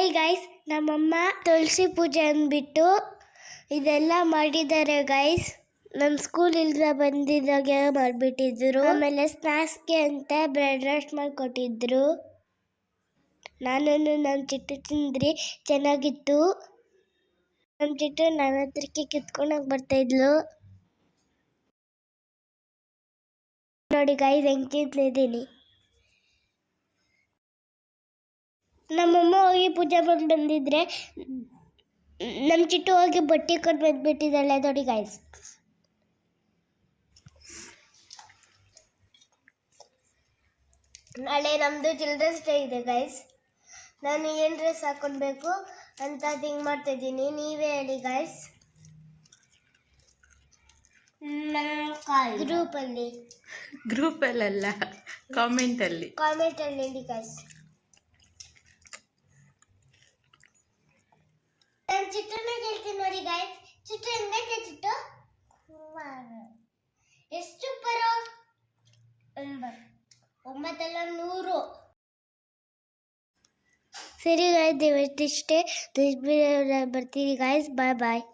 Hi guys, ನಮ್ಮಮ್ಮ ತುಳಸಿ ಪೂಜೆ ಅಂದ್ಬಿಟ್ಟು ಇದೆಲ್ಲ ಮಾಡಿದ್ದಾರೆ ಗೈಸ್. ನಮ್ಮ ಸ್ಕೂಲಿಂದ ಬಂದಿದ್ದಾಗೆ ಮಾಡಿಬಿಟ್ಟಿದ್ರು. ಆಮೇಲೆ ಸ್ನ್ಯಾಕ್ಸ್ಗೆ ಅಂತ ಬ್ರೆಡ್ ರೋಸ್ಟ್ ಮಾಡಿಕೊಟ್ಟಿದ್ರು. ನಾನು ನಮ್ಮ ಚಿಟ್ಟು ತಿಂದ್ರಿ, ಚೆನ್ನಾಗಿತ್ತು. ನಮ್ಮ ಚಿಟ್ಟು ನನ್ನ ಹತ್ರಕ್ಕೆ ಕಿತ್ಕೊಂಡೋಗಿ ಬರ್ತಾ ಇದ್ಲು. ನೋಡಿ ಗೈಸ್, ಹೆಂಗೆ ತಿಂತಿದ್ದೀನಿ. ನಮ್ಮಮ್ಮ ಹೋಗಿ ಪೂಜೆ ಮಾಡಿ ಬಂದಿದ್ರೆ ನಮ್ಮ ಚಿಟ್ಟು ಹೋಗಿ ಬಟ್ಟೆ ಕೊಟ್ಟು ಬಂದ್ಬಿಟ್ಟಿದ್ದಾಳೆ. ನೋಡಿ ಗೈಸ್, ನಾಳೆ ನಮ್ಮದು ಚಿಲ್ಡ್ರನ್ಸ್ ಡೇ ಇದೆ ಗೈಸ್. ನಾನು ಏನು ಡ್ರೆಸ್ ಹಾಕೊಳ್ಬೇಕು ಅಂತ ಥಿಂಕ್ ಮಾಡ್ತಾಯಿದ್ದೀನಿ. ನೀವೇ ಹೇಳಿ ಗೈಸ್. ಗ್ರೂಪಲ್ಲ, ಕಾಮೆಂಟಲ್ಲಿ ಹೇಳಿ ಗೈಸ್. ನಾನು ಚಿಟ್ಟನ್ನ ಹೇಳ್ತೀನಿ ನೋಡಿ ಗೈಸ್. ಚಿಟ್ಟು ಹೆಂಗೈತೆ ಚಿಟ್ಟು? ಎಷ್ಟು ಸೂಪರು. 9 100. ಸರಿ ಗಾಯ್ಸ್, ಇವತ್ತಿಷ್ಟೇ. ಬರ್ತೀವಿ ಗಾಯ್ಸ್. ಬಾಯ್ ಬಾಯ್.